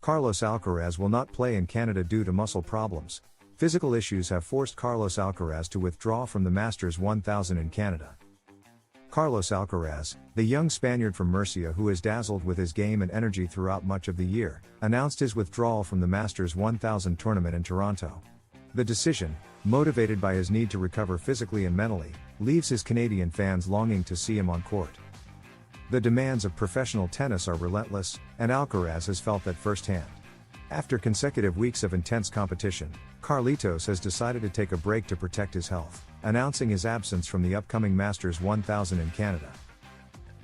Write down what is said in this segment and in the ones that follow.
Carlos Alcaraz will not play in Canada due to muscle problems. Physical issues have forced Carlos Alcaraz to withdraw from the Masters 1000 in Canada. Carlos Alcaraz, the young Spaniard from Murcia who has dazzled with his game and energy throughout much of the year, announced his withdrawal from the Masters 1000 tournament in Toronto. The decision, motivated by his need to recover physically and mentally, leaves his Canadian fans longing to see him on court. The demands of professional tennis are relentless, and Alcaraz has felt that firsthand. After consecutive weeks of intense competition, Carlitos has decided to take a break to protect his health, announcing his absence from the upcoming Masters 1000 in Canada.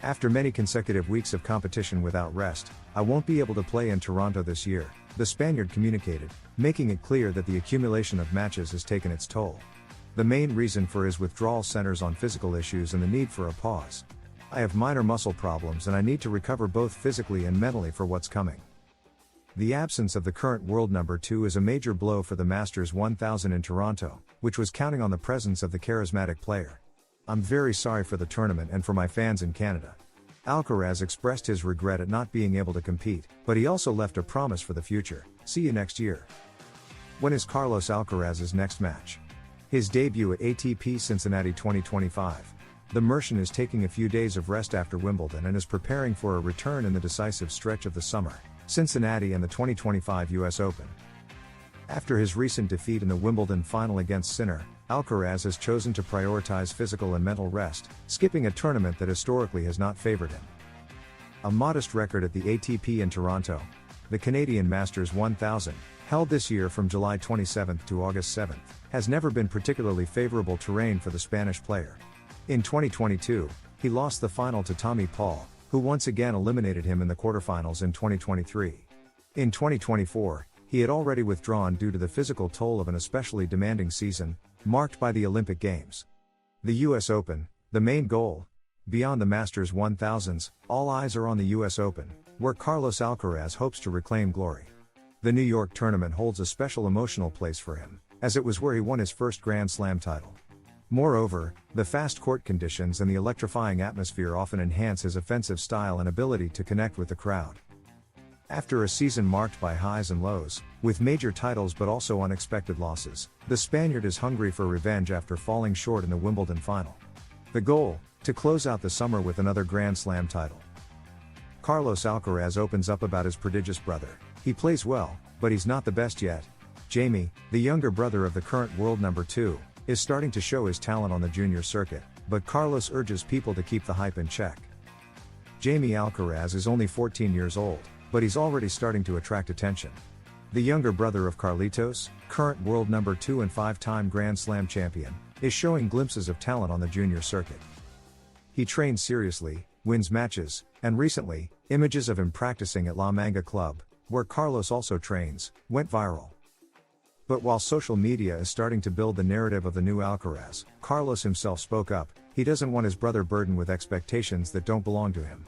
After many consecutive weeks of competition without rest, I won't be able to play in Toronto this year, the Spaniard communicated, making it clear that the accumulation of matches has taken its toll. The main reason for his withdrawal centers on physical issues and the need for a pause. I have minor muscle problems and I need to recover both physically and mentally for what's coming. The absence of the current world number 2 is a major blow for the Masters 1000 in Toronto, which was counting on the presence of the charismatic player. I'm very sorry for the tournament and for my fans in Canada. Alcaraz expressed his regret at not being able to compete, but he also left a promise for the future: see you next year. When is Carlos Alcaraz's next match? His debut at ATP Cincinnati 2025. The Mercian is taking a few days of rest after Wimbledon and is preparing for a return in the decisive stretch of the summer, Cincinnati and the 2025 US Open. After his recent defeat in the Wimbledon final against Sinner, Alcaraz has chosen to prioritize physical and mental rest, skipping a tournament that historically has not favored him. A modest record at the ATP in Toronto, the Canadian Masters 1000, held this year from July 27 to August 7, has never been particularly favorable terrain for the Spanish player. In 2022, he lost the final to Tommy Paul, who once again eliminated him in the quarterfinals in 2023. In 2024, he had already withdrawn due to the physical toll of an especially demanding season, marked by the Olympic Games. The US Open, the main goal. Beyond the Masters 1000s, all eyes are on the US Open, where Carlos Alcaraz hopes to reclaim glory. The New York tournament holds a special emotional place for him, as it was where he won his first Grand Slam title. Moreover, the fast court conditions and the electrifying atmosphere often enhance his offensive style and ability to connect with the crowd. After a season marked by highs and lows, with major titles but also unexpected losses, the Spaniard is hungry for revenge after falling short in the Wimbledon final. The goal: to close out the summer with another Grand Slam title. Carlos Alcaraz opens up about his prodigious brother. He plays well, but he's not the best yet. Jaime, the younger brother of the current world number 2, is starting to show his talent on the junior circuit, but Carlos urges people to keep the hype in check. Jaime Alcaraz is only 14 years old, but he's already starting to attract attention. The younger brother of Carlitos, current world number 2 and 5-time Grand Slam champion, is showing glimpses of talent on the junior circuit. He trains seriously, wins matches, and recently, images of him practicing at La Manga Club, where Carlos also trains, went viral. But while social media is starting to build the narrative of the new Alcaraz, Carlos himself spoke up. He doesn't want his brother burdened with expectations that don't belong to him.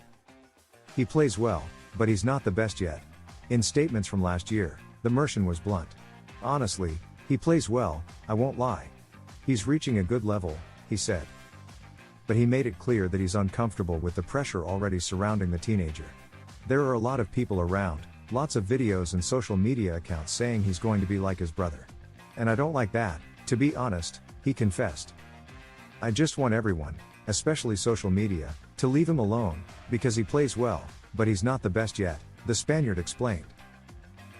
He plays well, but he's not the best yet. In statements from last year, the Mercian was blunt. Honestly, he plays well, I won't lie. He's reaching a good level, he said. But he made it clear that he's uncomfortable with the pressure already surrounding the teenager. There are a lot of people around, lots of videos and social media accounts saying he's going to be like his brother. And I don't like that, to be honest, he confessed. I just want everyone, especially social media, to leave him alone, because he plays well, but he's not the best yet, the Spaniard explained.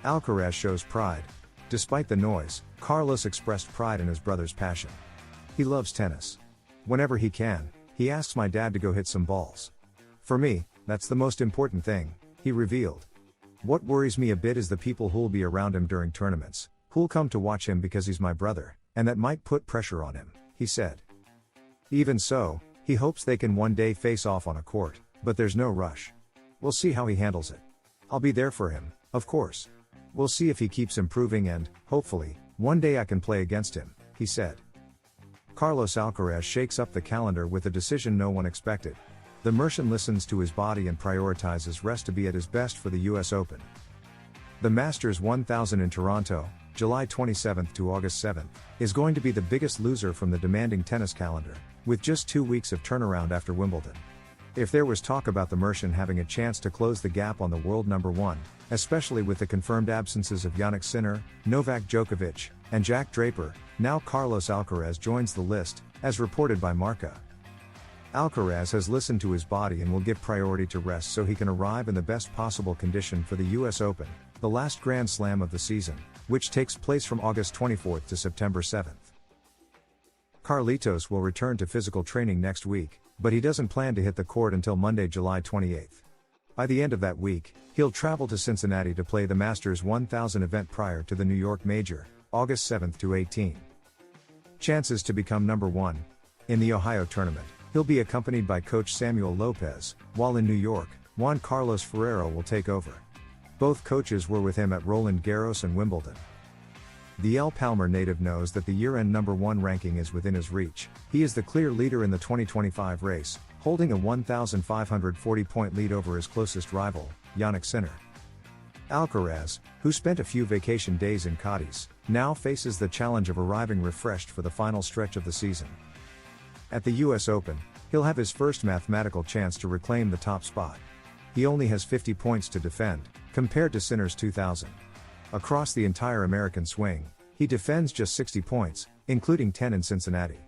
Alcaraz shows pride. Despite the noise, Carlos expressed pride in his brother's passion. He loves tennis. Whenever he can, he asks my dad to go hit some balls. For me, that's the most important thing, he revealed. What worries me a bit is the people who'll be around him during tournaments, who'll come to watch him because he's my brother, and that might put pressure on him, he said. Even so, he hopes they can one day face off on a court, but there's no rush. We'll see how he handles it. I'll be there for him, of course. We'll see if he keeps improving and, hopefully, one day I can play against him, he said. Carlos Alcaraz shakes up the calendar with a decision no one expected. The Mercian listens to his body and prioritizes rest to be at his best for the US Open. The Masters 1000 in Toronto, July 27 to August 7, is going to be the biggest loser from the demanding tennis calendar, with just 2 weeks of turnaround after Wimbledon. If there was talk about the Mercian having a chance to close the gap on the world number one, especially with the confirmed absences of Jannik Sinner, Novak Djokovic, and Jack Draper, now Carlos Alcaraz joins the list, as reported by Marca. Alcaraz has listened to his body and will give priority to rest so he can arrive in the best possible condition for the US Open, the last Grand Slam of the season, which takes place from August 24 to September 7. Carlitos will return to physical training next week, but he doesn't plan to hit the court until Monday, July 28. By the end of that week, he'll travel to Cincinnati to play the Masters 1000 event prior to the New York Major, August 7 to 18. Chances to become number one. In the Ohio tournament, he'll be accompanied by coach Samuel Lopez, while in New York, Juan Carlos Ferrero will take over. Both coaches were with him at Roland Garros and Wimbledon. The El Palmar native knows that the year-end number one ranking is within his reach. He is the clear leader in the 2025 race, holding a 1,540-point lead over his closest rival, Jannik Sinner. Alcaraz, who spent a few vacation days in Cadiz, now faces the challenge of arriving refreshed for the final stretch of the season. At the US Open, he'll have his first mathematical chance to reclaim the top spot. He only has 50 points to defend, compared to Sinner's 2,000. Across the entire American swing, he defends just 60 points, including 10 in Cincinnati.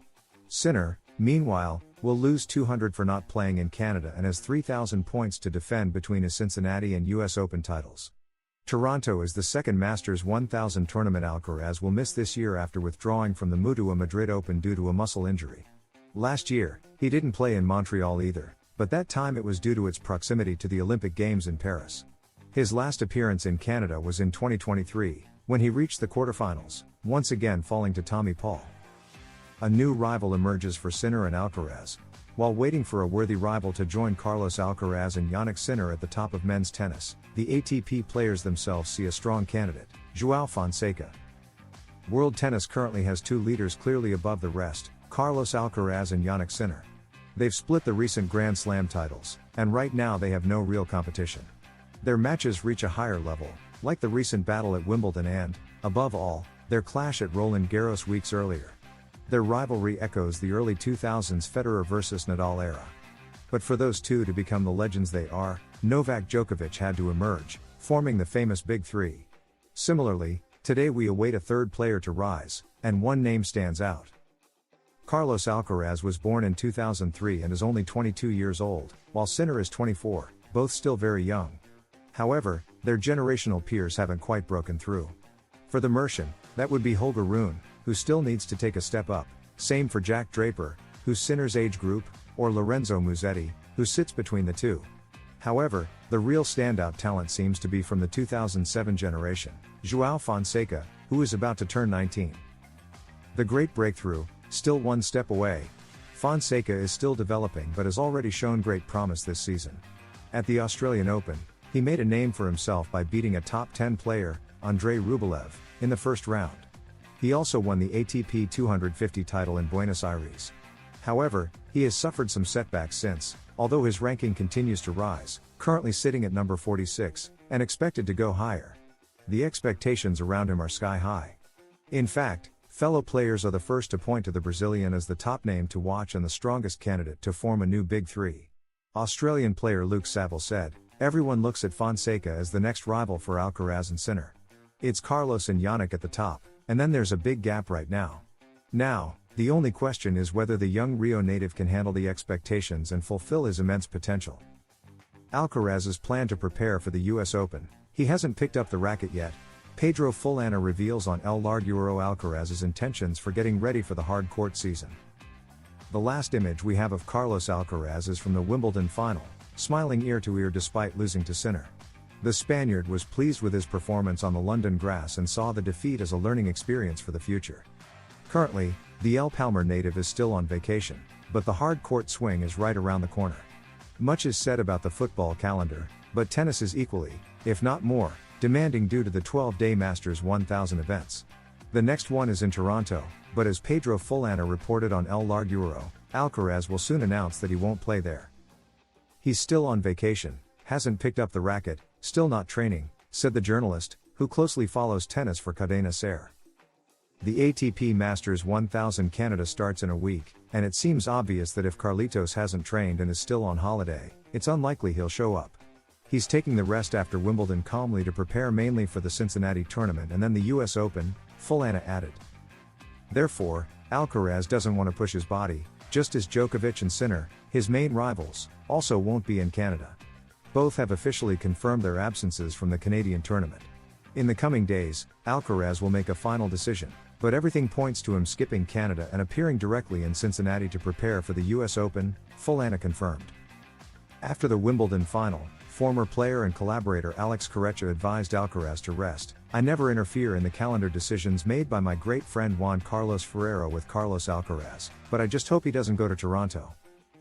Sinner, meanwhile, will lose 200 for not playing in Canada and has 3,000 points to defend between his Cincinnati and US Open titles. Toronto is the second Masters 1000 tournament Alcaraz will miss this year after withdrawing from the Mutua Madrid Open due to a muscle injury. Last year, he didn't play in Montreal either, but that time it was due to its proximity to the Olympic Games in Paris. His last appearance in Canada was in 2023, when he reached the quarterfinals, once again falling to Tommy Paul. A new rival emerges for Sinner and Alcaraz. While waiting for a worthy rival to join Carlos Alcaraz and Jannik Sinner at the top of men's tennis, the ATP players themselves see a strong candidate, João Fonseca. World tennis currently has two leaders clearly above the rest, Carlos Alcaraz and Jannik Sinner. They've split the recent Grand Slam titles, and right now they have no real competition. Their matches reach a higher level, like the recent battle at Wimbledon and, above all, their clash at Roland Garros weeks earlier. Their rivalry echoes the early 2000s Federer vs Nadal era. But for those two to become the legends they are, Novak Djokovic had to emerge, forming the famous Big Three. Similarly, today we await a third player to rise, and one name stands out. Carlos Alcaraz was born in 2003 and is only 22 years old, while Sinner is 24, both still very young. However, their generational peers haven't quite broken through. For the Mercian, that would be Holger Rune, who still needs to take a step up, same for Jack Draper, who's Sinner's age group, or Lorenzo Musetti, who sits between the two. However, the real standout talent seems to be from the 2007 generation, João Fonseca, who is about to turn 19. The great breakthrough, still one step away. Fonseca is still developing but has already shown great promise this season. At the Australian Open, he made a name for himself by beating a top 10 player, Andrei Rublev, in the first round. He also won the ATP 250 title in Buenos Aires. However, he has suffered some setbacks since, although his ranking continues to rise, currently sitting at number 46, and expected to go higher. The expectations around him are sky high. In fact, fellow players are the first to point to the Brazilian as the top name to watch and the strongest candidate to form a new Big Three. Australian player Luke Saville said, "Everyone looks at Fonseca as the next rival for Alcaraz and Sinner. It's Carlos and Jannik at the top, and then there's a big gap right now. Now, the only question is whether the young Rio native can handle the expectations and fulfill his immense potential." Alcaraz's plan to prepare for the US Open. He hasn't picked up the racket yet. Pedro Fulana reveals on El Larguero Alcaraz's intentions for getting ready for the hard court season. The last image we have of Carlos Alcaraz is from the Wimbledon final, smiling ear to ear despite losing to Sinner. The Spaniard was pleased with his performance on the London grass and saw the defeat as a learning experience for the future. Currently, the El Palmar native is still on vacation, but the hard court swing is right around the corner. Much is said about the football calendar, but tennis is equally, if not more, demanding due to the 12-day Masters 1000 events. The next one is in Toronto, but as Pedro Fulana reported on El Larguero, Alcaraz will soon announce that he won't play there. He's still on vacation, hasn't picked up the racket, still not training, said the journalist, who closely follows tennis for Cadena Ser. The ATP Masters 1000 Canada starts in a week, and it seems obvious that if Carlitos hasn't trained and is still on holiday, it's unlikely he'll show up. He's taking the rest after Wimbledon calmly to prepare mainly for the Cincinnati tournament and then the US Open, Fonka added. Therefore, Alcaraz doesn't want to push his body, just as Djokovic and Sinner, his main rivals, also won't be in Canada. Both have officially confirmed their absences from the Canadian tournament. In the coming days, Alcaraz will make a final decision, but everything points to him skipping Canada and appearing directly in Cincinnati to prepare for the US Open, Fonka confirmed. After the Wimbledon final, former player and collaborator Alcaraz advised Alcaraz to rest. "I never interfere in the calendar decisions made by my great friend Juan Carlos Ferrero with Carlos Alcaraz, but I just hope he doesn't go to Toronto.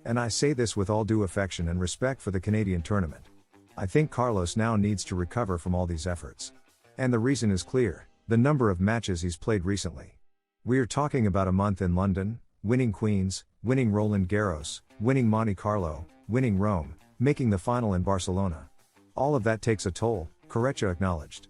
And I say this with all due affection and respect for the Canadian tournament. I think Carlos now needs to recover from all these efforts. And the reason is clear: the number of matches he's played recently. We're talking about a month in London, winning Queens, winning Roland Garros, winning Monte Carlo, winning Rome, making the final in Barcelona. All of that takes a toll," Carreño acknowledged.